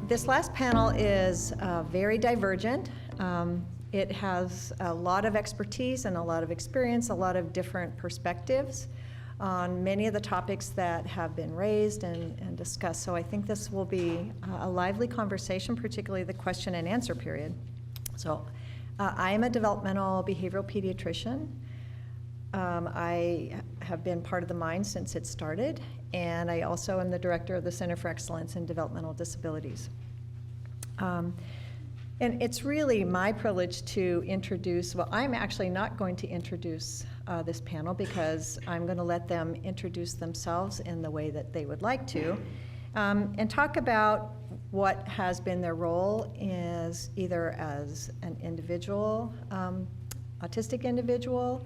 This last panel is very divergent. It has a lot of expertise and a lot of experience, a lot of different perspectives on many of the topics that have been raised and discussed. So I think this will be a lively conversation, particularly the question and answer period. So I am a developmental behavioral pediatrician. I have been part of the MIND since it started, and I also am the director of the Center for Excellence in Developmental Disabilities. And it's really my privilege to introduce, well, I'm actually not going to introduce this panel because I'm going to let them introduce themselves in the way that they would like to, and talk about what has been their role is either as an individual, autistic individual,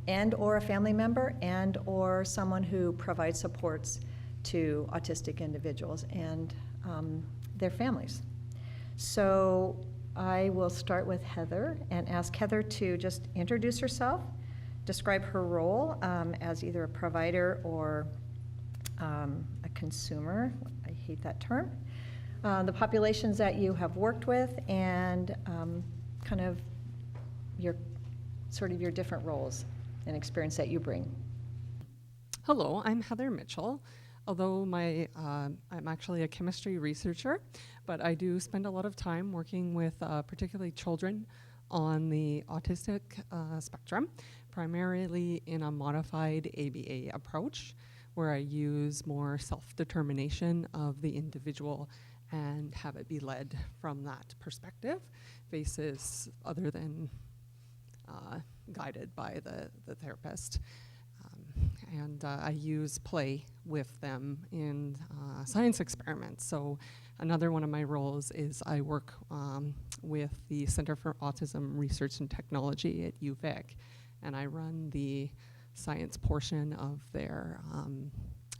and or a family member, and or someone who provides supports to autistic individuals and their families. So I will start with Heather and ask Heather to just introduce herself, describe her role as either a provider or a consumer. I hate that term. The populations that you have worked with, and kind of your different roles and experience that you bring. Hello, I'm Heather Mitchell. Although I'm actually a chemistry researcher, but I do spend a lot of time working with particularly children on the autistic spectrum, primarily in a modified ABA approach, where I use more self-determination of the individual and have it be led from that perspective, basis other than guided by the therapist. And I use play with them in science experiments. So another one of my roles is I work with the Center for Autism Research and Technology at UVic, and I run the science portion of their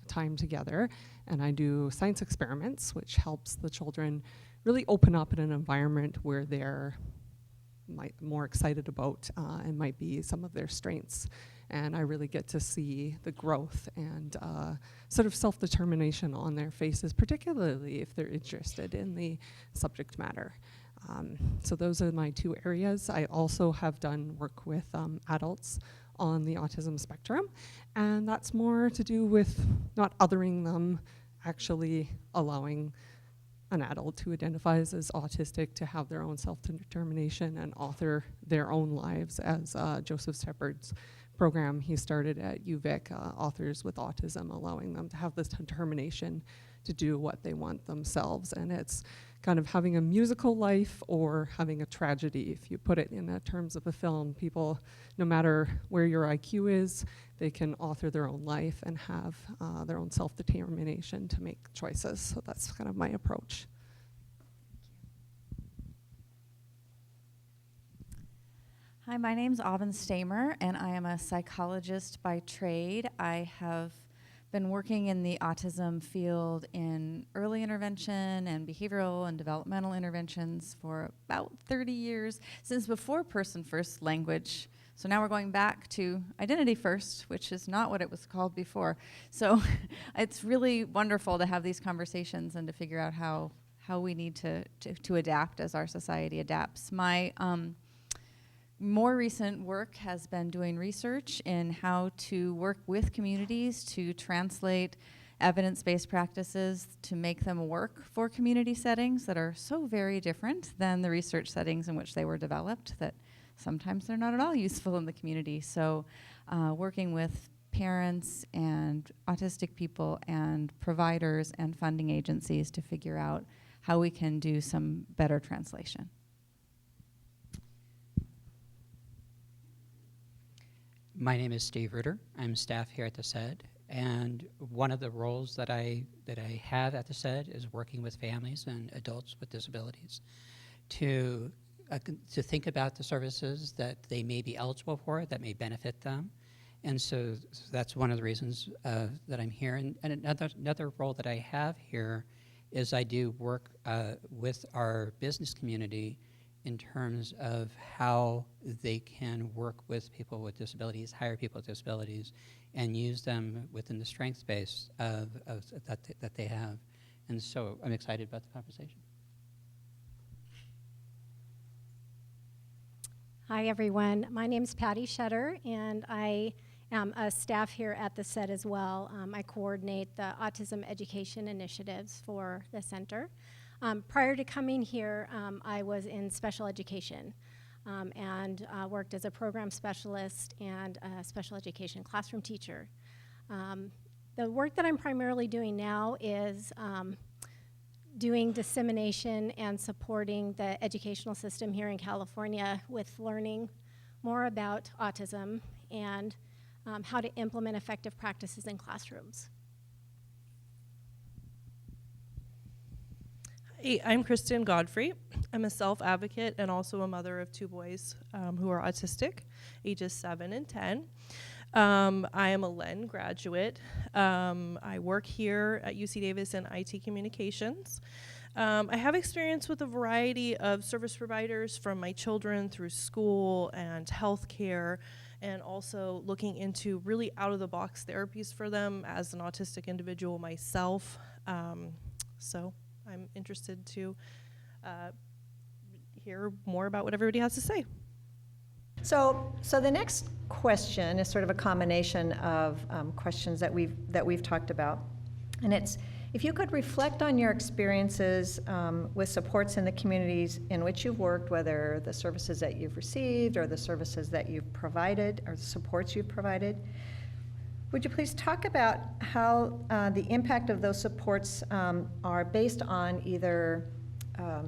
time together. And I do science experiments, which helps the children really open up in an environment where they're more excited about and might be some of their strengths. And I really get to see the growth and sort of self-determination on their faces, particularly if they're interested in the subject matter. So those are my two areas. I also have done work with adults on the autism spectrum, and that's more to do with not othering them, actually allowing an adult who identifies as autistic to have their own self-determination and author their own lives, as Joseph Shepard's program he started at UVic, Authors with Autism, allowing them to have this determination to do what they want themselves. And it's kind of having a musical life or having a tragedy. If you put it in terms of a film, people, no matter where your IQ is, they can author their own life and have their own self-determination to make choices. So that's kind of my approach. Hi, my name's Auburn Stamer, and I am a psychologist by trade. I have been working in the autism field in early intervention and behavioral and developmental interventions for about 30 years, since before person first language. So now we're going back to identity first, which is not what it was called before. So it's really wonderful to have these conversations and to figure out how we need to adapt as our society adapts. My more recent work has been doing research in how to work with communities to translate evidence-based practices to make them work for community settings that are so very different than the research settings in which they were developed, that sometimes they're not at all useful in the community. So working with parents and autistic people and providers and funding agencies to figure out how we can do some better translation. My name is Steve Ruder. I'm staff here at the SED, and one of the roles that I have at the SED is working with families and adults with disabilities to think about the services that they may be eligible for, that may benefit them. And so that's one of the reasons that I'm here. And another role that I have here is I do work with our business community in terms of how they can work with people with disabilities, hire people with disabilities, and use them within the strengths base that they have. And so I'm excited about the conversation. Hi, everyone. My name's Patty Shutter, and I am a staff here at the SET as well. I coordinate the autism education initiatives for the center. Prior to coming here, I was in special education and worked as a program specialist and a special education classroom teacher. The work that I'm primarily doing now is doing dissemination and supporting the educational system here in California with learning more about autism and how to implement effective practices in classrooms. Hey, I'm Kristen Godfrey. I'm a self-advocate and also a mother of 2 boys who are autistic, ages 7 and 10. I am a LEN graduate. I work here at UC Davis in IT communications. I have experience with a variety of service providers from my children through school and healthcare, and also looking into really out-of-the-box therapies for them as an autistic individual myself. So I'm interested to hear more about what everybody has to say. So the next question is sort of a combination of questions that we've talked about, and it's if you could reflect on your experiences with supports in the communities in which you've worked, whether the services that you've received or the services that you've provided or the supports you've provided. Would you please talk about how the impact of those supports are based on either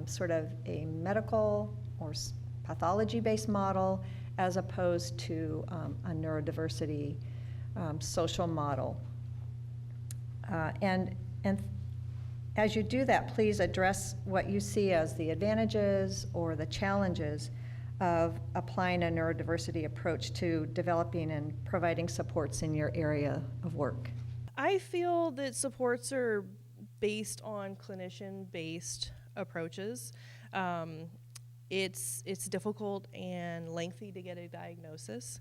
sort of a medical or pathology-based model as opposed to a neurodiversity social model? And as you do that, please address what you see as the advantages or the challenges of applying a neurodiversity approach to developing and providing supports in your area of work. I feel that supports are based on clinician-based approaches. It's difficult and lengthy to get a diagnosis.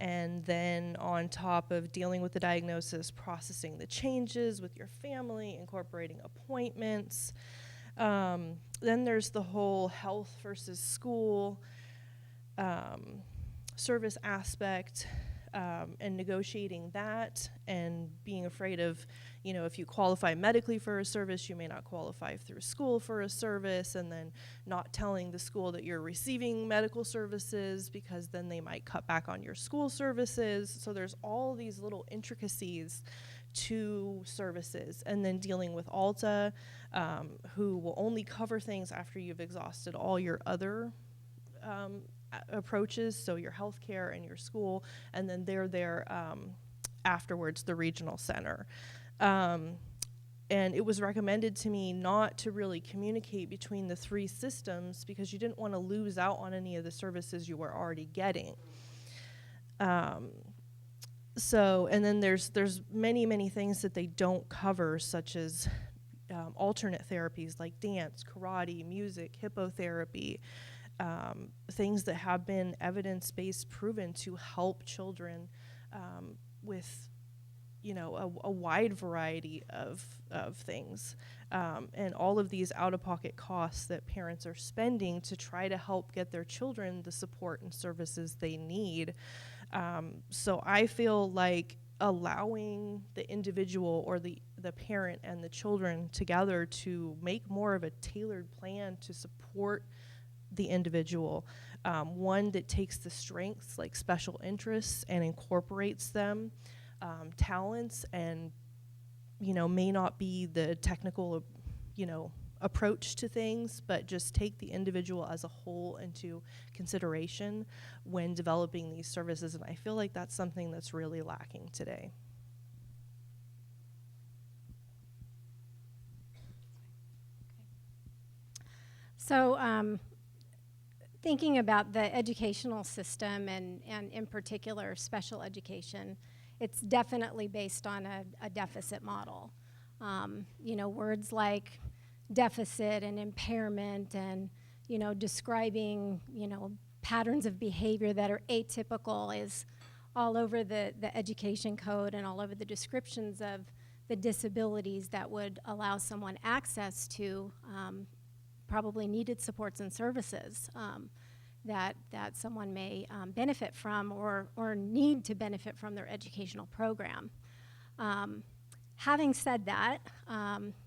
And then on top of dealing with the diagnosis, processing the changes with your family, incorporating appointments. Then there's the whole health versus school service aspect, and negotiating that and being afraid of, if you qualify medically for a service, you may not qualify through school for a service, and then not telling the school that you're receiving medical services because then they might cut back on your school services. So there's all these little intricacies to services, and then dealing with ALTA, who will only cover things after you've exhausted all your other approaches, so your healthcare and your school, and then they're there afterwards, the regional center. And it was recommended to me not to really communicate between the 3 systems because you didn't want to lose out on any of the services you were already getting. So, and then there's many things that they don't cover, such as alternate therapies like dance, karate, music, hippotherapy, things that have been evidence-based proven to help children with, a wide variety of things. And all of these out-of-pocket costs that parents are spending to try to help get their children the support and services they need. So I feel like allowing the individual or the parent and the children together to make more of a tailored plan to support the individual, one that takes the strengths like special interests and incorporates them, talents, and may not be the technical approach to things, but just take the individual as a whole into consideration when developing these services. And I feel like that's something that's really lacking today. So thinking about the educational system and in particular special education, it's definitely based on a deficit model. Words like deficit and impairment and, describing, patterns of behavior that are atypical is all over the education code and all over the descriptions of the disabilities that would allow someone access to probably needed supports and services that someone may benefit from or need to benefit from their educational program. Having said that,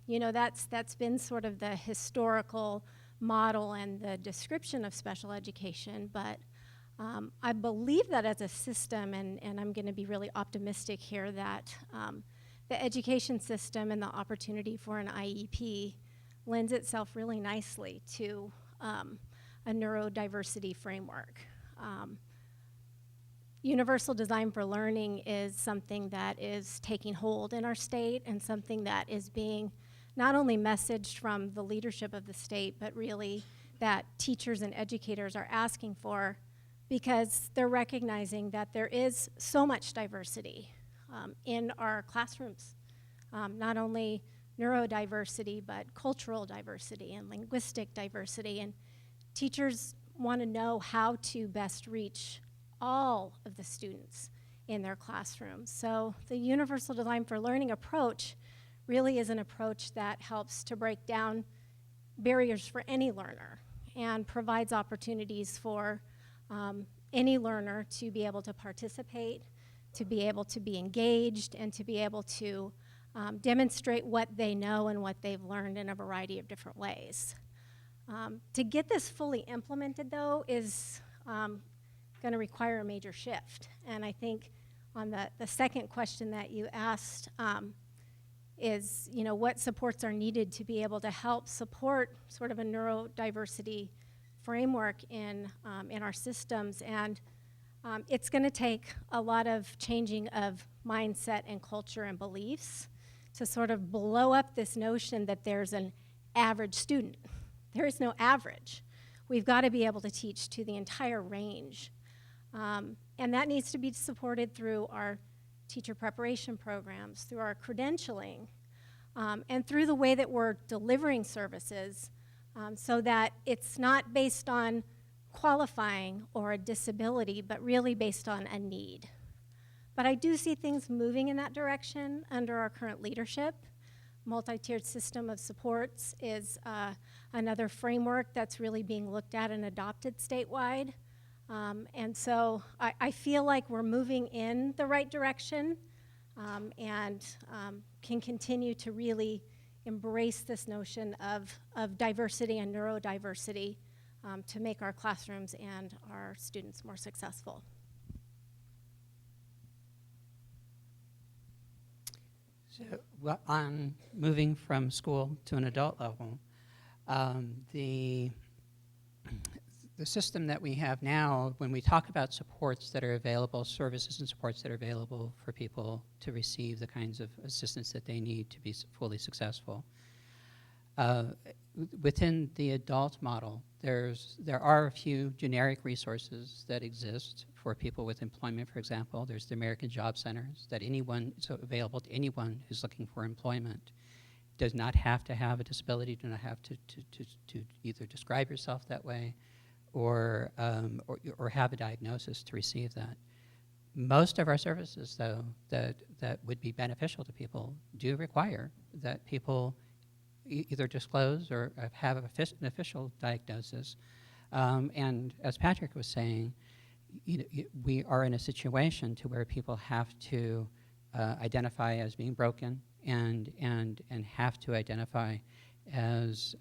you know, that's been sort of the historical model and the description of special education, but I believe that as a system, and I'm going to be really optimistic here, that the education system and the opportunity for an IEP lends itself really nicely to a neurodiversity framework. Universal design for learning is something that is taking hold in our state and something that is being not only messaged from the leadership of the state, but really that teachers and educators are asking for, because they're recognizing that there is so much diversity in our classrooms, not only neurodiversity, but cultural diversity and linguistic diversity. And teachers want to know how to best reach all of the students in their classrooms. So the universal design for learning approach really is an approach that helps to break down barriers for any learner and provides opportunities for any learner to be able to participate, to be able to be engaged, and to be able to demonstrate what they know and what they've learned in a variety of different ways. To get this fully implemented, though, is going to require a major shift. And I think on the second question that you asked is, you know, what supports are needed to be able to help support sort of a neurodiversity framework in our systems. And it's going to take a lot of changing of mindset and culture and beliefs to sort of blow up this notion that there's an average student. There is no average. We've got to be able to teach to the entire range. And that needs to be supported through our teacher preparation programs, through our credentialing, and through the way that we're delivering services, so that it's not based on qualifying or a disability, but really based on a need. But I do see things moving in that direction under our current leadership. Multi-tiered system of supports is another framework that's really being looked at and adopted statewide. And so I feel like we're moving in the right direction and can continue to really embrace this notion of diversity and neurodiversity to make our classrooms and our students more successful. So, well, on moving from school to an adult level, the system that we have now, when we talk about supports that are available, services and supports that are available for people to receive the kinds of assistance that they need to be fully successful, within the adult model, there are a few generic resources that exist for people with employment. For example, there's the American Job Centers that it's available to anyone who's looking for employment. Does not have to have a disability, do not have to either describe yourself that way or have a diagnosis to receive that. Most of our services, though, that would be beneficial to people do require that people either disclose or have an official diagnosis. And as Patrick was saying, we are in a situation to where people have to identify as being broken and have to identify as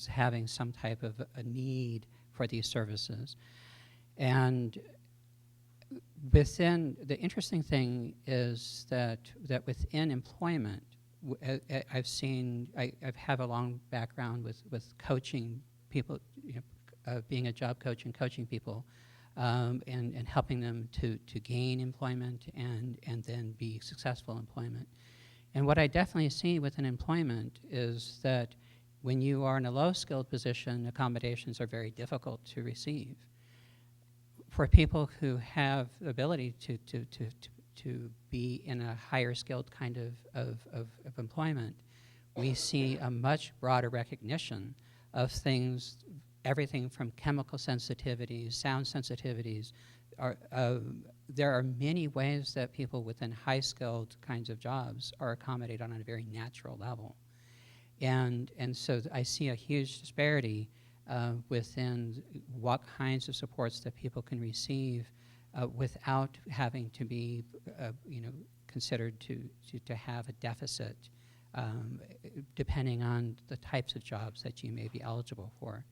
having some type of a need for these services. And the interesting thing is that within employment, I have a long background with coaching people, being a job coach and coaching people, and helping them to gain employment and then be successful in employment. And what I definitely see within employment is that when you are in a low-skilled position, accommodations are very difficult to receive. For people who have the ability to be in a higher skilled kind of employment, we see a much broader recognition of things, everything from chemical sensitivities, sound sensitivities, there are many ways that people within high-skilled kinds of jobs are accommodated on a very natural level. And so I see a huge disparity within what kinds of supports that people can receive without having to be, considered to have a deficit, depending on the types of jobs that you may be eligible for.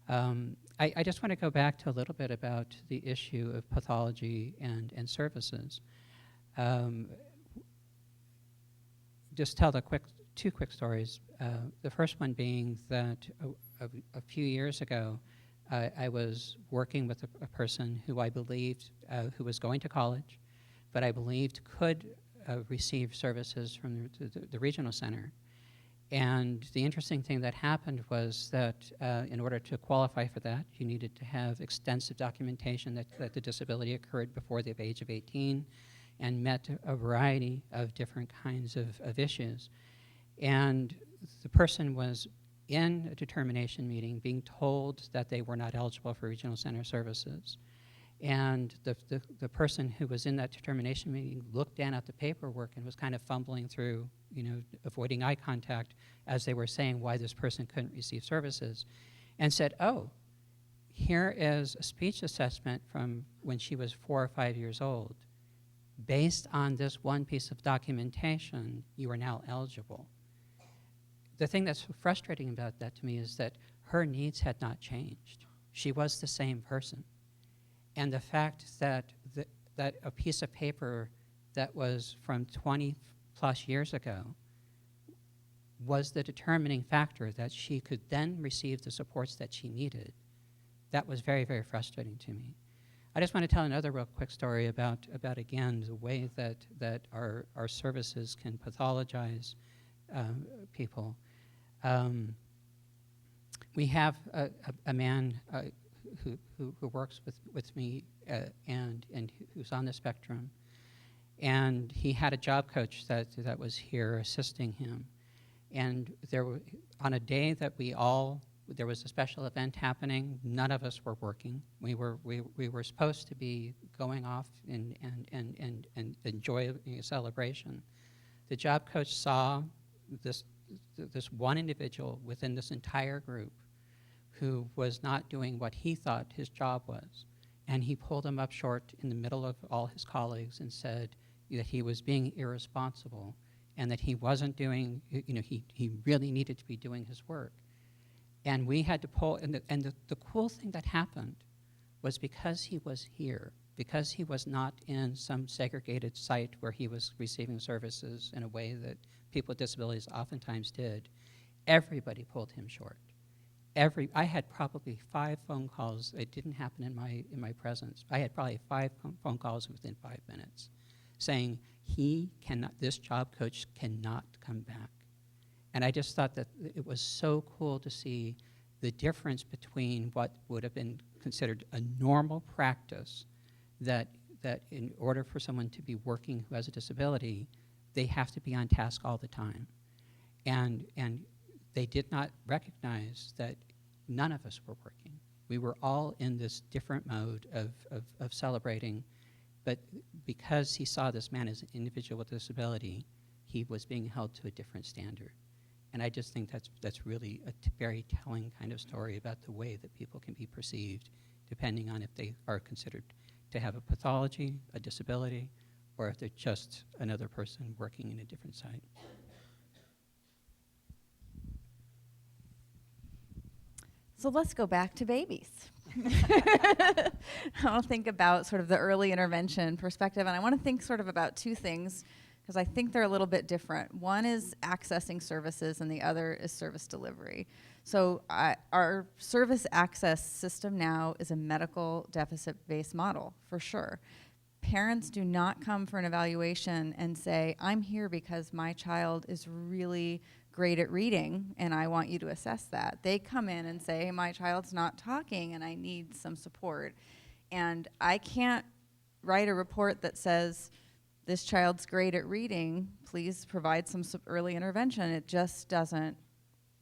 I just want to go back to a little bit about the issue of pathology and services. Just tell two quick stories. The first one being that a few years ago, I was working with a person who I believed who was going to college, but I believed could receive services from the regional center. And the interesting thing that happened was that in order to qualify for that, you needed to have extensive documentation that the disability occurred before the age of 18 and met a variety of different kinds of issues. And the person was in a determination meeting being told that they were not eligible for regional center services. And the person who was in that determination meeting looked down at the paperwork and was kind of fumbling through, avoiding eye contact as they were saying why this person couldn't receive services, and said, oh, here is a speech assessment from when she was 4 or 5 years old. Based on this one piece of documentation, you are now eligible. The thing that's frustrating about that to me is that her needs had not changed. She was the same person. And the fact that that a piece of paper that was from 20 plus years ago was the determining factor that she could then receive the supports that she needed, that was very, very frustrating to me. I just want to tell another real quick story about again, the way that our services can pathologize people. We have a man who works with me and who's on the spectrum, and he had a job coach that was here assisting him. And on a day that there was a special event happening, none of us were working. We were supposed to be going off and enjoy a celebration. The job coach saw this one individual within this entire group who was not doing what he thought his job was. And he pulled him up short in the middle of all his colleagues and said that he was being irresponsible and that he wasn't doing, he really needed to be doing his work. And we had to pull, and the cool thing that happened was because he was here, because he was not in some segregated site where he was receiving services in a way that people with disabilities oftentimes did, everybody pulled him short. I had probably 5 phone calls. It didn't happen in my presence. I had probably 5 phone calls within 5 minutes saying this job coach cannot come back. And I just thought that it was so cool to see the difference between what would have been considered a normal practice, that in order for someone to be working who has a disability, they have to be on task all the time. And they did not recognize that none of us were working. We were all in this different mode of celebrating, but because he saw this man as an individual with a disability, he was being held to a different standard. And I just think that's really a very telling kind of story about the way that people can be perceived, depending on if they are considered to have a pathology, a disability, or if they're just another person working in a different site. So let's go back to babies. I want to think about sort of the early intervention perspective, and I want to think sort of about 2 things, because I think they're a little bit different. One is accessing services, and the other is service delivery. So our service access system now is a medical deficit-based model, for sure. Parents do not come for an evaluation and say, I'm here because my child is really great at reading, and I want you to assess that. They come in and say, hey, my child's not talking, and I need some support. And I can't write a report that says, this child's great at reading, please provide some early intervention. It just doesn't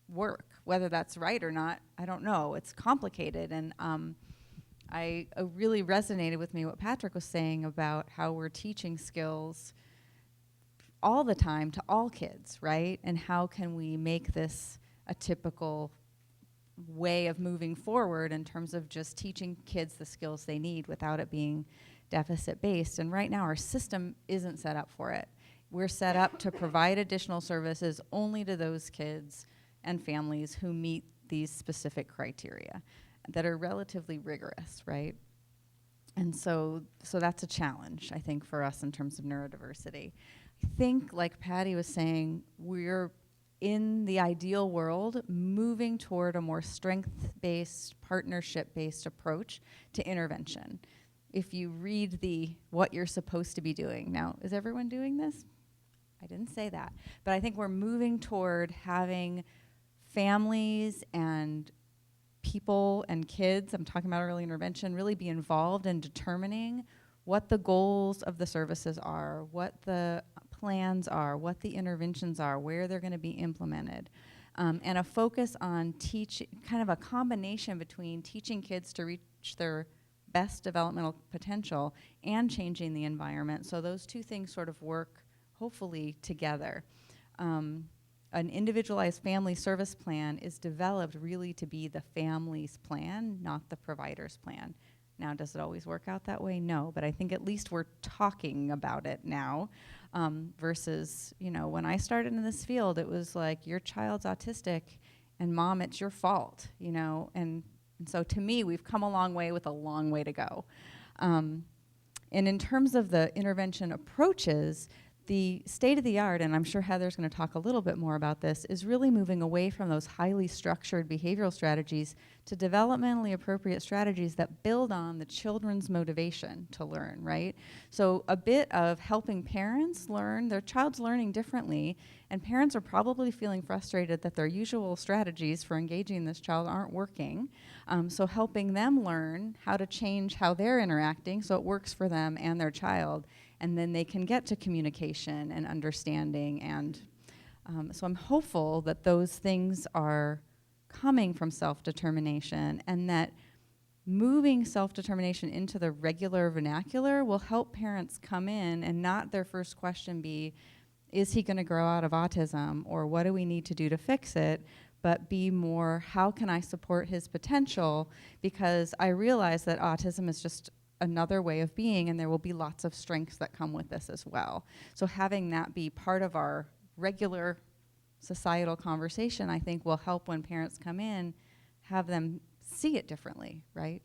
work. Whether that's right or not, I don't know. It's complicated, and I really resonated with me what Patrick was saying about how we're teaching skills all the time to all kids, right? And how can we make this a typical way of moving forward in terms of just teaching kids the skills they need without it being deficit-based. And right now our system isn't set up for it. We're set up to provide additional services only to those kids and families who meet these specific criteria that are relatively rigorous, right? And so that's a challenge, I think, for us in terms of neurodiversity. I think, like Patty was saying, we're in the ideal world moving toward a more strength-based, partnership-based approach to intervention. If you read what you're supposed to be doing. Now, is everyone doing this? I didn't say that. But I think we're moving toward having families and people and kids, I'm talking about early intervention, really be involved in determining what the goals of the services are, what the plans are, what the interventions are, where they're going to be implemented. And a focus on kind of a combination between teaching kids to reach their best developmental potential and changing the environment. So those two things sort of work, hopefully, together. An individualized family service plan is developed really to be the family's plan, not the provider's plan. Now, does it always work out that way? No, but I think at least we're talking about it now versus, when I started in this field, it was like, your child's autistic and mom, it's your fault, and so to me, we've come a long way with a long way to go. And in terms of the intervention approaches, the state of the art, and I'm sure Heather's going to talk a little bit more about this, is really moving away from those highly structured behavioral strategies to developmentally appropriate strategies that build on the children's motivation to learn, right? So a bit of helping parents learn, their child's learning differently, and parents are probably feeling frustrated that their usual strategies for engaging this child aren't working. So helping them learn how to change how they're interacting so it works for them and their child, and then they can get to communication and understanding. And so I'm hopeful that those things are coming from self-determination, and that moving self-determination into the regular vernacular will help parents come in and not their first question be, is he going to grow out of autism, or what do we need to do to fix it, but be more, how can I support his potential, because I realize that autism is just another way of being, and there will be lots of strengths that come with this as well. So having that be part of our regular societal conversation, I think, will help when parents come in, have them see it differently, right?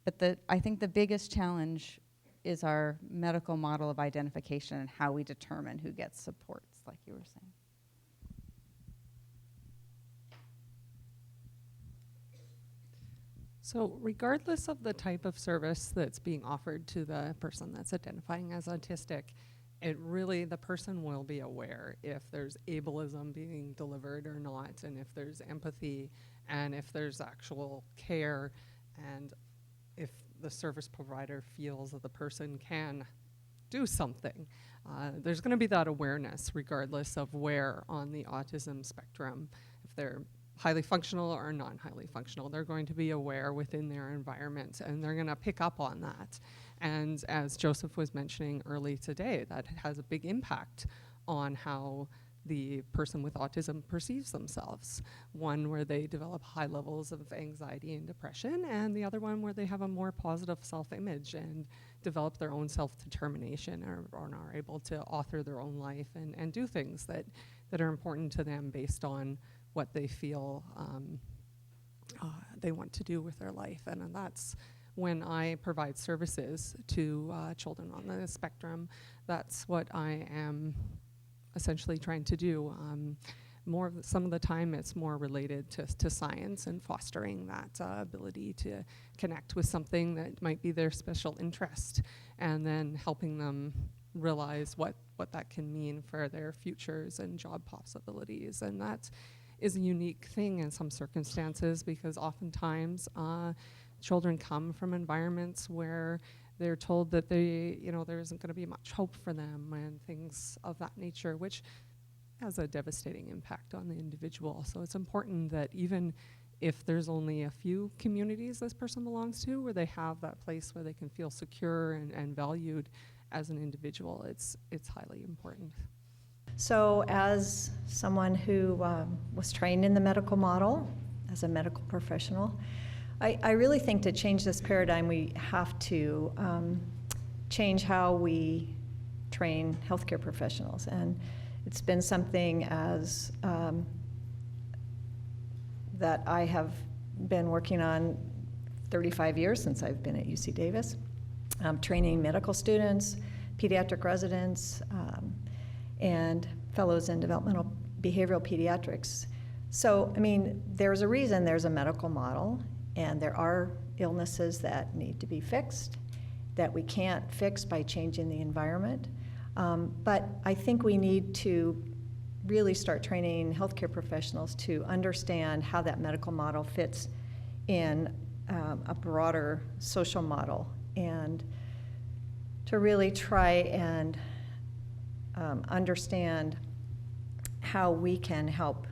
But I think the biggest challenge is our medical model of identification and how we determine who gets supports, like you were saying. So regardless of the type of service that's being offered to the person that's identifying as autistic, the person will be aware if there's ableism being delivered or not, and if there's empathy, and if there's actual care, and if the service provider feels that the person can do something. There's going to be that awareness regardless of where on the autism spectrum, if they're highly functional or non-highly functional, they're going to be aware within their environment, and they're going to pick up on that. And as Joseph was mentioning early today, that has a big impact on how the person with autism perceives themselves. One where they develop high levels of anxiety and depression, and the other one where they have a more positive self-image and develop their own self-determination, or are able to author their own life and do things that are important to them based on what they feel they want to do with their life. And that's when I provide services to children on the spectrum. That's what I am essentially trying to do. Some of the time it's more related to science and fostering that ability to connect with something that might be their special interest, and then helping them realize what that can mean for their futures and job possibilities. And that is a unique thing in some circumstances, because oftentimes children come from environments where they're told that there isn't going to be much hope for them and things of that nature, which has a devastating impact on the individual. So it's important that even if there's only a few communities this person belongs to where they have that place where they can feel secure and valued as an individual, it's highly important. So as someone who was trained in the medical model, as a medical professional, I really think to change this paradigm, we have to change how we train healthcare professionals. And it's been something as that I have been working on 35 years since I've been at UC Davis, training medical students, pediatric residents, and fellows in developmental behavioral pediatrics. So, I mean, there's a reason there's a medical model, and there are illnesses that need to be fixed, that we can't fix by changing the environment. But I think we need to really start training healthcare professionals to understand how that medical model fits in a broader social model, and to really try and understand how we can help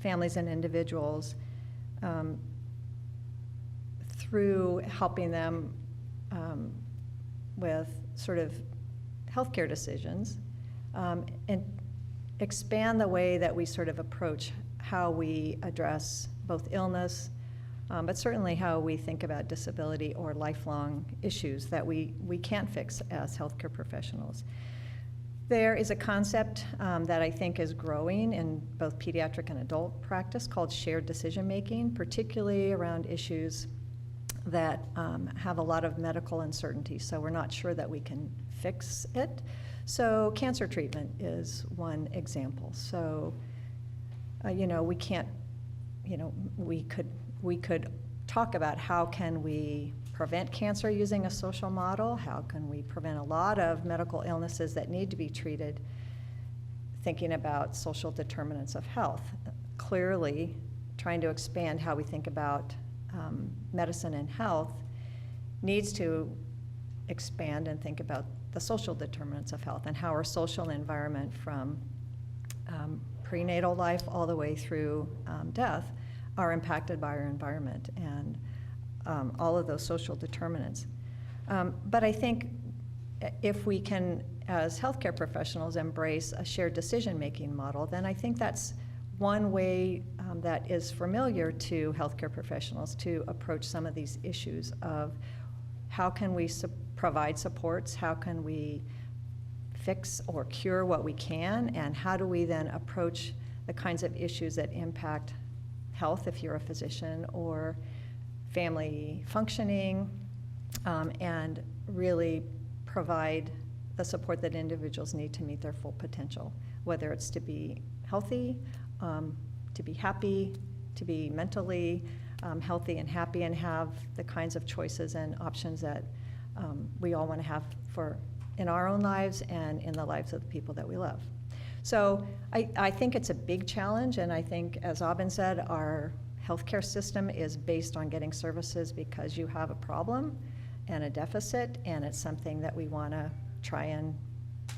families and individuals through helping them with sort of healthcare decisions, and expand the way that we sort of approach how we address both illness, but certainly how we think about disability or lifelong issues that we can't fix as healthcare professionals. There is a concept that I think is growing in both pediatric and adult practice called shared decision-making, particularly around issues that have a lot of medical uncertainty, so we're not sure that we can fix it. So cancer treatment is one example. So, we can't, we could talk about how can we prevent cancer using a social model, how can we prevent a lot of medical illnesses that need to be treated, thinking about social determinants of health. Clearly, trying to expand how we think about medicine and health needs to expand and think about the social determinants of health and how our social environment from prenatal life all the way through death are impacted by our environment and all of those social determinants. But I think if we can, as healthcare professionals, embrace a shared decision-making model, then I think that's one way that is familiar to healthcare professionals to approach some of these issues of how can we provide supports, how can we fix or cure what we can, and how do we then approach the kinds of issues that impact health if you're a physician or family functioning, and really provide the support that individuals need to meet their full potential, whether it's to be healthy, to be happy, to be mentally healthy and happy, and have the kinds of choices and options that we all want to have in our own lives and in the lives of the people that we love. So I think it's a big challenge, and I think, as Aubin said, our healthcare system is based on getting services because you have a problem and a deficit, and it's something that we want to try and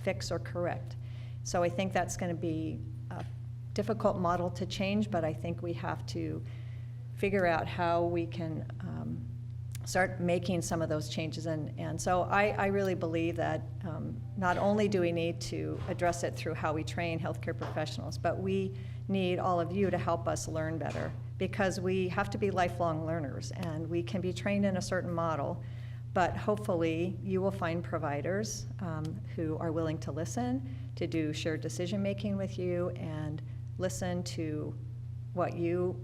fix or correct. So I think that's going to be a difficult model to change, but I think we have to figure out how we can start making some of those changes. And so I really believe that not only do we need to address it through how we train healthcare professionals, but we need all of you to help us learn better, because we have to be lifelong learners, and we can be trained in a certain model, but hopefully you will find providers who are willing to listen, to do shared decision-making with you, and listen to what you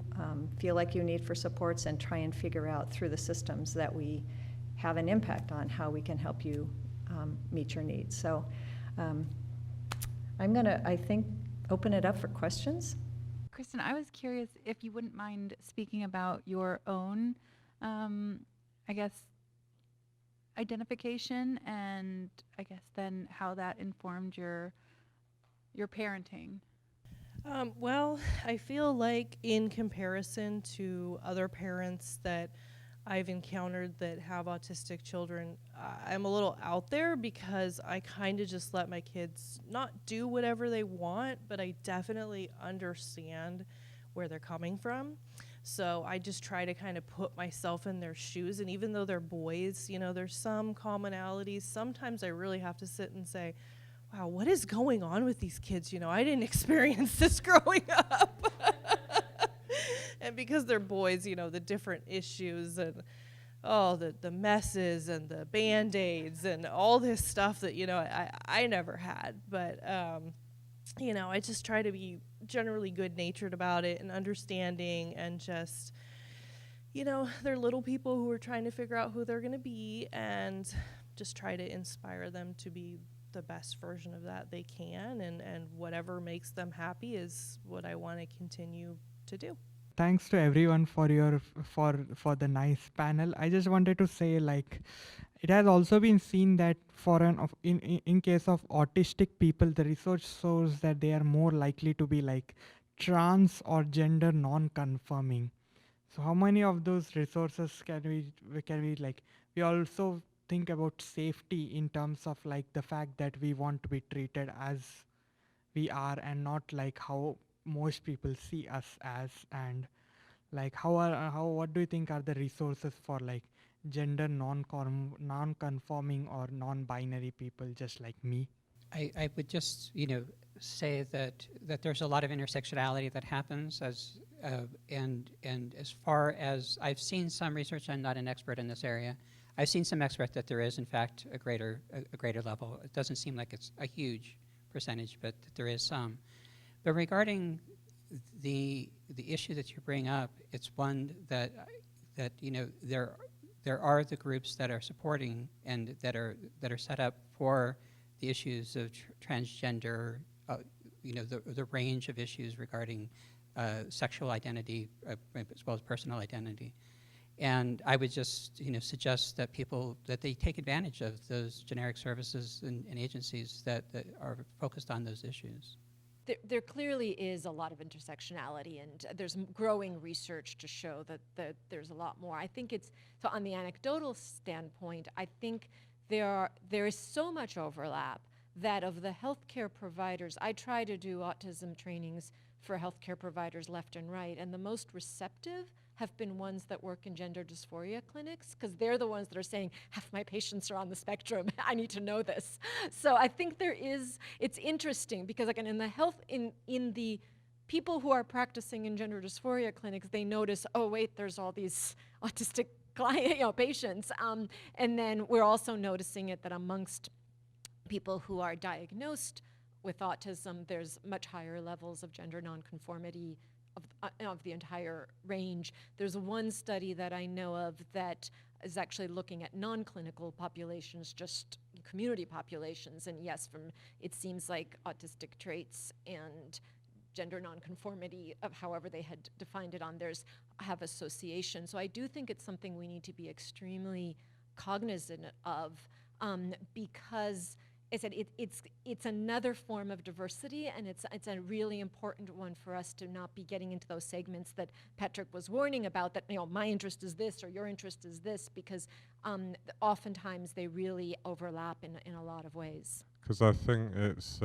feel like you need for supports, and try and figure out through the systems that we have an impact on how we can help you meet your needs. So I'm gonna, I think, open it up for questions. Kristen, I was curious if you wouldn't mind speaking about your own, I guess, identification, and I guess then how that informed your parenting. Well, I feel like in comparison to other parents that I've encountered that have autistic children, I'm a little out there because I kind of just let my kids not do whatever they want, but I definitely understand where they're coming from. So I just try to kind of put myself in their shoes. And even though they're boys, you know, there's some commonalities. Sometimes I really have to sit and say, wow, what is going on with these kids? You know, I didn't experience this growing up. And because they're boys, you know, the different issues and the messes and the Band-Aids and all this stuff that, you know, I never had. But, you know, I just try to be generally good-natured about it and understanding, and just, you know, they're little people who are trying to figure out who they're going to be, and just try to inspire them to be the best version of that they can, and whatever makes them happy is what I want to continue to do. Thanks to everyone for your for the nice panel. I just wanted to say, like, it has also been seen that for in case of autistic people, the research shows that they are more likely to be like trans or gender non-conforming. So how many of those resources can we like? We also think about safety in terms of like the fact that we want to be treated as we are and not like how most people see us as. And like what do you think are the resources for like gender non-conforming or non-binary people just like me? I would just, you know, say that there's a lot of intersectionality that happens and as far as I've seen some research, I'm not an expert in this area. I've seen some experts that there is in fact a greater level. It doesn't seem like it's a huge percentage, but there is some. But regarding the issue that you bring up, it's one that you know there are the groups that are supporting and that are set up for the issues of transgender, you know, the range of issues regarding sexual identity as well as personal identity. And I would just, you know, suggest that they take advantage of those generic services and agencies that are focused on those issues. There clearly is a lot of intersectionality, and there's growing research to show that there's a lot more. I think so on the anecdotal standpoint, I think there is so much overlap that of the healthcare providers, I try to do autism trainings for healthcare providers left and right, and the most receptive have been ones that work in gender dysphoria clinics, because they're the ones that are saying, half my patients are on the spectrum, I need to know this. So I think it's interesting, because again, in the people who are practicing in gender dysphoria clinics, they notice, oh wait, there's all these autistic patients. And then we're also noticing it that amongst people who are diagnosed with autism, there's much higher levels of gender nonconformity of the entire range. There's one study that I know of that is actually looking at non-clinical populations, just community populations, and yes, it seems like autistic traits and gender nonconformity, of however they had defined it on theirs, have association. So I do think it's something we need to be extremely cognizant of, because I said it's another form of diversity, and it's a really important one for us to not be getting into those segments that Patrick was warning about, that, you know, my interest is this or your interest is this, because oftentimes they really overlap in a lot of ways. Because I think it's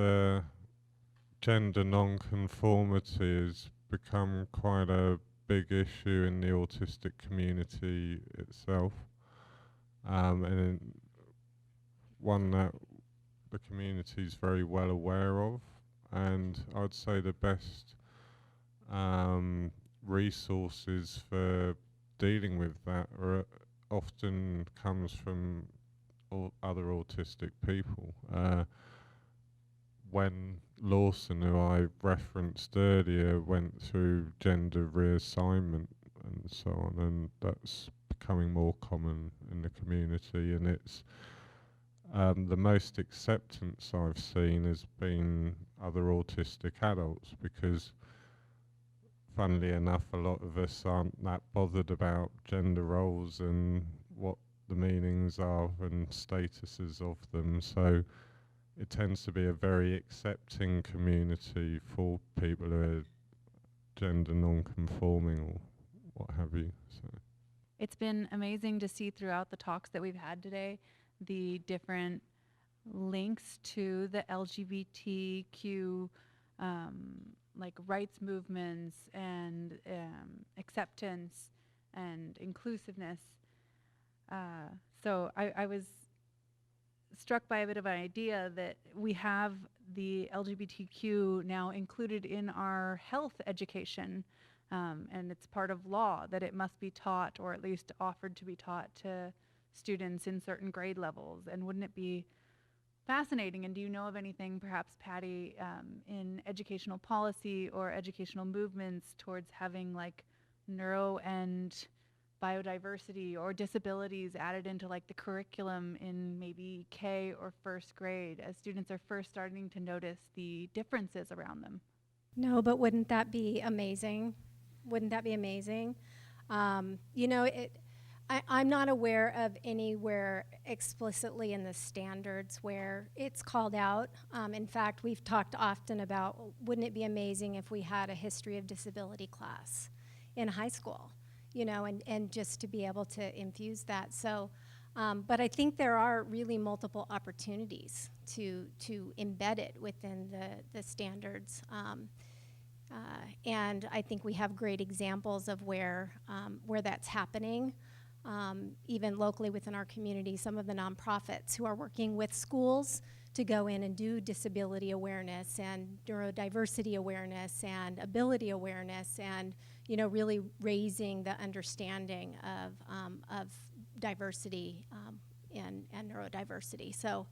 gender non-conformity has become quite a big issue in the autistic community itself, and one that the community is very well aware of, and I'd say the best resources for dealing with that often comes from other autistic people. When Lawson, who I referenced earlier, went through gender reassignment and so on, and that's becoming more common in the community, and it's the most acceptance I've seen has been other autistic adults, because funnily enough, a lot of us aren't that bothered about gender roles and what the meanings are and statuses of them, so it tends to be a very accepting community for people who are gender non-conforming or what have you. So It's been amazing to see throughout the talks that we've had today the different links to the LGBTQ like rights movements and acceptance and inclusiveness. So I was struck by a bit of an idea that we have the LGBTQ now included in our health education, and it's part of law that it must be taught, or at least offered to be taught to students in certain grade levels. And wouldn't it be fascinating? And do you know of anything, perhaps, Patty, in educational policy or educational movements towards having like neuro and biodiversity or disabilities added into like the curriculum in maybe K or first grade, as students are first starting to notice the differences around them? No, but wouldn't that be amazing? Wouldn't that be amazing? You know, I'm not aware of anywhere explicitly in the standards where it's called out. In fact, we've talked often about, wouldn't it be amazing if we had a history of disability class in high school, you know, and just to be able to infuse that. So, but I think there are really multiple opportunities to embed it within the standards. And I think we have great examples of where that's happening. Even locally within our community, some of the nonprofits who are working with schools to go in and do disability awareness and neurodiversity awareness and ability awareness, and you know, really raising the understanding of diversity and neurodiversity. So,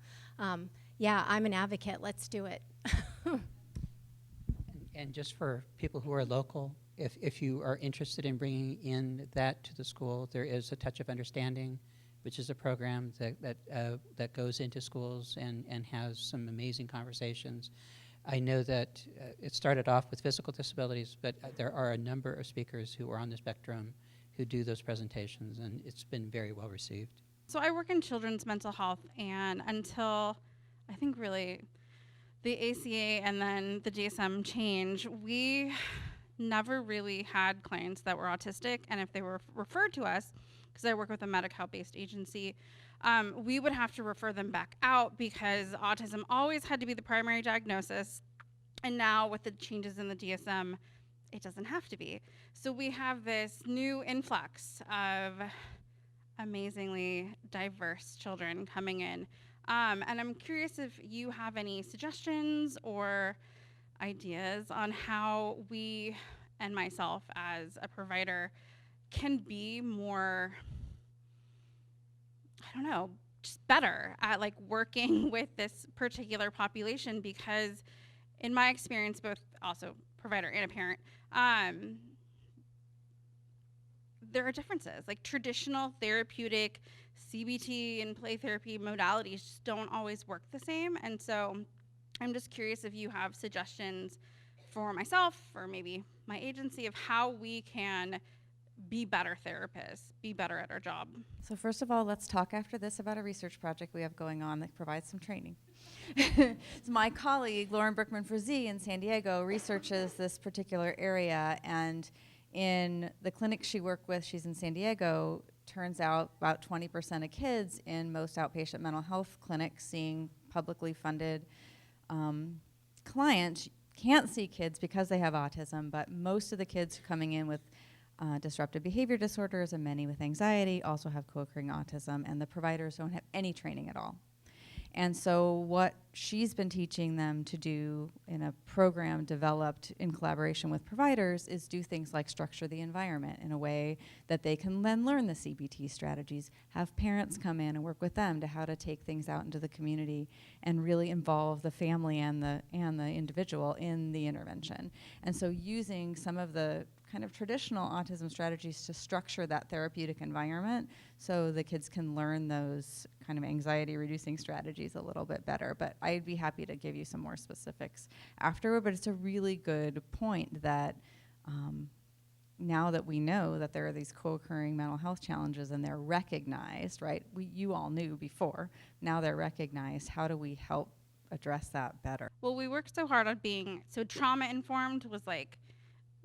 yeah, I'm an advocate. Let's do it. And just for people who are local, if you are interested in bringing in that to the school, there is a Touch of Understanding, which is a program that goes into schools and has some amazing conversations. I know that it started off with physical disabilities, but there are a number of speakers who are on the spectrum who do those presentations, and it's been very well received. So I work in children's mental health, and until I think really the ACA and then the DSM change, we never really had clients that were autistic, and if they were referred to us, because I work with a Medi-Cal-based agency, we would have to refer them back out because autism always had to be the primary diagnosis, and now with the changes in the DSM, it doesn't have to be. So we have this new influx of amazingly diverse children coming in. And I'm curious if you have any suggestions or ideas on how we, and myself as a provider, can be more, I don't know, just better at like working with this particular population, because in my experience, both also provider and a parent, there are differences. Like traditional therapeutic CBT and play therapy modalities just don't always work the same. And so I'm just curious if you have suggestions for myself or maybe my agency of how we can be better therapists, be better at our job. So first of all, let's talk after this about a research project we have going on that provides some training. So my colleague, Lauren Berkman-Frazee in San Diego, researches this particular area, and in the clinic she worked with, she's in San Diego, turns out about 20% of kids in most outpatient mental health clinics seeing publicly funded clients can't see kids because they have autism, but most of the kids coming in with disruptive behavior disorders and many with anxiety also have co-occurring autism, and the providers don't have any training at all. And so what she's been teaching them to do in a program developed in collaboration with providers is do things like structure the environment in a way that they can then learn the CBT strategies, have parents come in and work with them to how to take things out into the community and really involve the family and the individual in the intervention. And so using some of the kind of traditional autism strategies to structure that therapeutic environment so the kids can learn those kind of anxiety reducing strategies a little bit better. But I'd be happy to give you some more specifics afterward, but it's a really good point that now that we know that there are these co-occurring mental health challenges and they're recognized, right? You all knew before, now they're recognized. How do we help address that better? Well, we worked so hard on being, so trauma-informed was like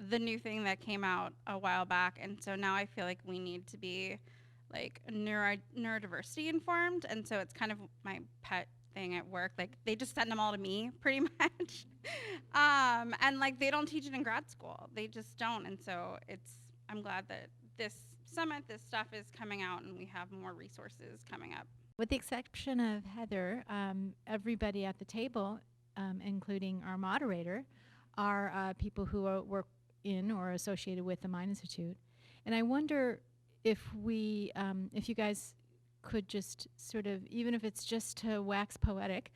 the new thing that came out a while back, and so now I feel like we need to be like neurodiversity informed, and so it's kind of my pet thing at work. Like, they just send them all to me, pretty much. And like, they don't teach it in grad school. They just don't. And so I'm glad that this summit, this stuff is coming out, and we have more resources coming up. With the exception of Heather, everybody at the table, including our moderator, are people who work in or associated with the Mind Institute. And I wonder if you guys could just sort of, even if it's just to wax poetic,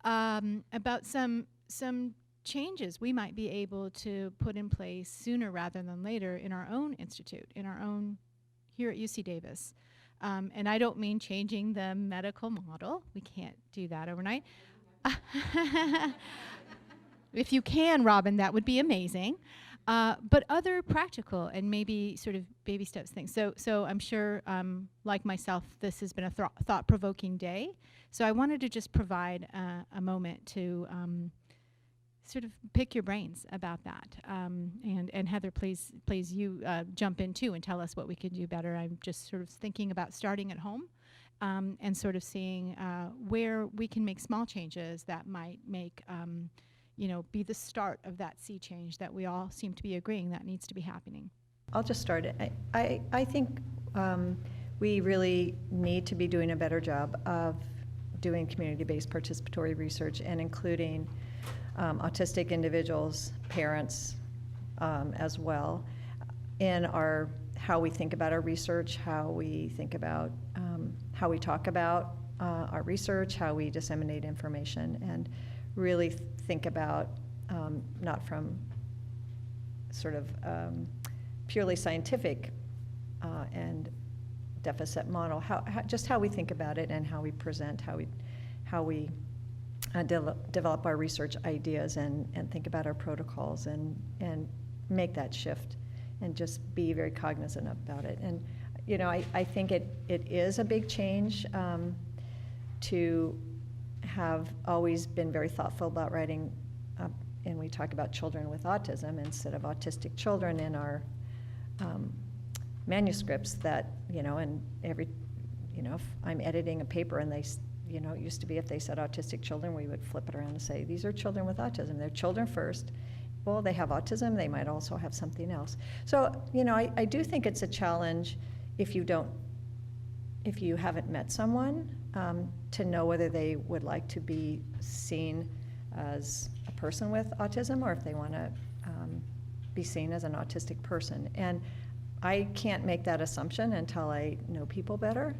about some changes we might be able to put in place sooner rather than later in our own institute, here at UC Davis. And I don't mean changing the medical model. We can't do that overnight. If you can, Robin, that would be amazing. But other practical and maybe sort of baby steps things. So I'm sure, like myself, this has been a thought-provoking day. So I wanted to just provide a moment to sort of pick your brains about that. And Heather, please you jump in too and tell us what we could do better. I'm just sort of thinking about starting at home and sort of seeing where we can make small changes that might make be the start of that sea change that we all seem to be agreeing that needs to be happening. I'll just start it. I think we really need to be doing a better job of doing community-based participatory research and including autistic individuals, parents as well, in how we think about our research, how we think about how we talk about our research, how we disseminate information, and really think about not from sort of purely scientific and deficit model, just how we think about it and how we present, how we develop our research ideas and think about our protocols and make that shift and just be very cognizant about it. And I think it is a big change to have always been very thoughtful about writing, and we talk about children with autism instead of autistic children in our manuscripts that, and if I'm editing a paper and it used to be if they said autistic children, we would flip it around and say, these are children with autism. They're children first. Well, they have autism. They might also have something else. So, I do think it's a challenge if you haven't met someone to know whether they would like to be seen as a person with autism or if they want to be seen as an autistic person. And I can't make that assumption until I know people better.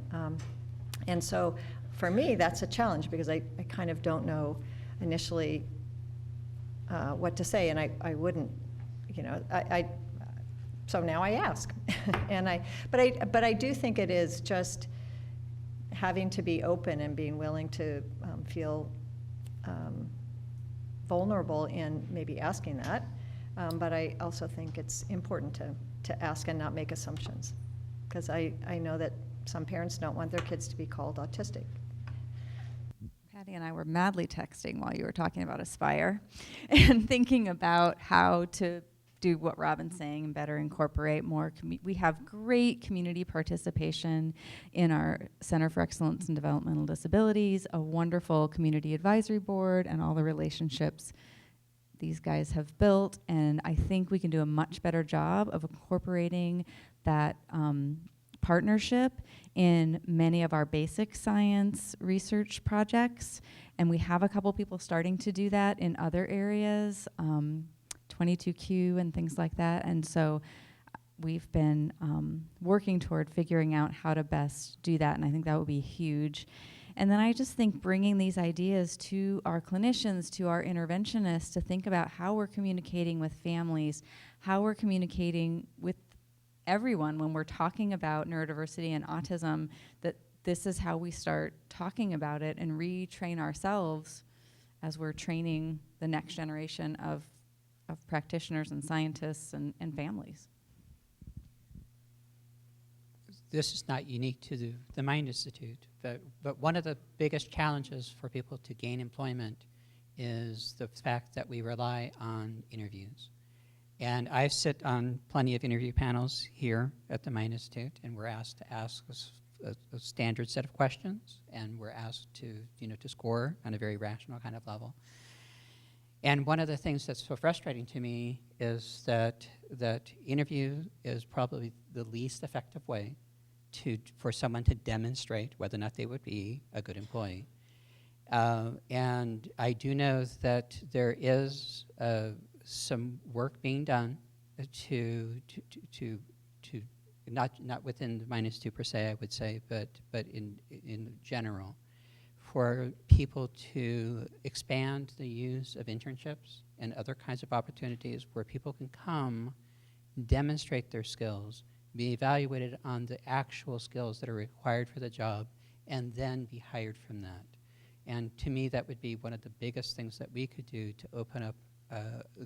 And so for me, that's a challenge because I kind of don't know initially what to say, and I wouldn't, so now I ask. But I do think it is just having to be open and being willing to feel vulnerable in maybe asking that. But I also think it's important to ask and not make assumptions, because I know that some parents don't want their kids to be called autistic. Patty and I were madly texting while you were talking about Aspire and thinking about how to do what Robin's saying and better incorporate more. We have great community participation in our Center for Excellence in Developmental Disabilities, a wonderful community advisory board, and all the relationships these guys have built. And I think we can do a much better job of incorporating that partnership in many of our basic science research projects. And we have a couple people starting to do that in other areas, 22Q and things like that. And so we've been working toward figuring out how to best do that, and I think that would be huge. And then I just think bringing these ideas to our clinicians, to our interventionists, to think about how we're communicating with families, how we're communicating with everyone when we're talking about neurodiversity and autism, that this is how we start talking about it and retrain ourselves as we're training the next generation of practitioners and scientists and families. This is not unique to the Mind Institute, but one of the biggest challenges for people to gain employment is the fact that we rely on interviews. And I sit on plenty of interview panels here at the Mind Institute, and we're asked to ask a standard set of questions, and we're asked to, to score on a very rational kind of level. And one of the things that's so frustrating to me is that interview is probably the least effective way for someone to demonstrate whether or not they would be a good employee. And I do know that there is some work being done to not within the -2 per se, I would say, but in general, for people to expand the use of internships and other kinds of opportunities where people can come, demonstrate their skills, be evaluated on the actual skills that are required for the job, and then be hired from that. And to me, that would be one of the biggest things that we could do to open up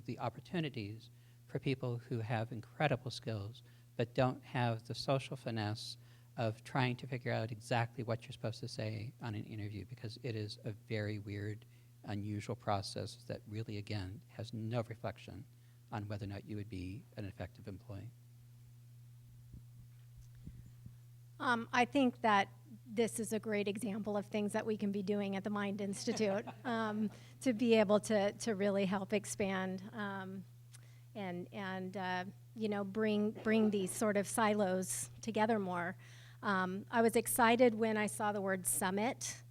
the opportunities for people who have incredible skills but don't have the social finesse of trying to figure out exactly what you're supposed to say on an interview, because it is a very weird, unusual process that really, again, has no reflection on whether or not you would be an effective employee. I think that this is a great example of things that we can be doing at the Mind Institute to be able to really help expand and bring these sort of silos together more. I was excited when I saw the word summit,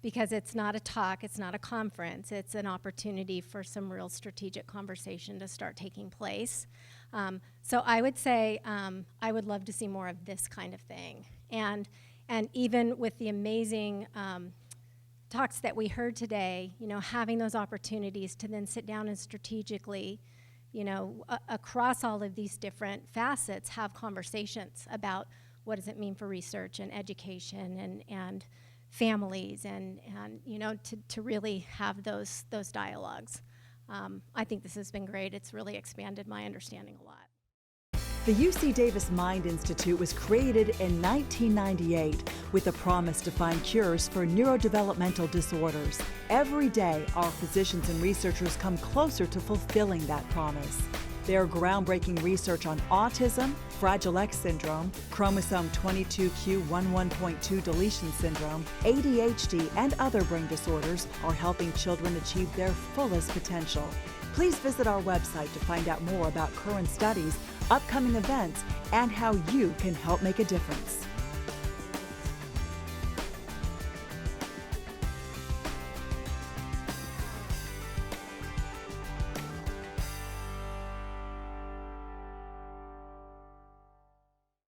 because it's not a talk, it's not a conference, it's an opportunity for some real strategic conversation to start taking place. So I would say I would love to see more of this kind of thing. And even with the amazing talks that we heard today, having those opportunities to then sit down and strategically, across all of these different facets, have conversations about what does it mean for research and education and families and to really have those dialogues. I think this has been great. It's really expanded my understanding a lot. The UC Davis Mind Institute was created in 1998 with a promise to find cures for neurodevelopmental disorders. Every day, our physicians and researchers come closer to fulfilling that promise. Their groundbreaking research on autism, Fragile X syndrome, chromosome 22q11.2 deletion syndrome, ADHD, and other brain disorders are helping children achieve their fullest potential. Please visit our website to find out more about current studies, upcoming events, and how you can help make a difference.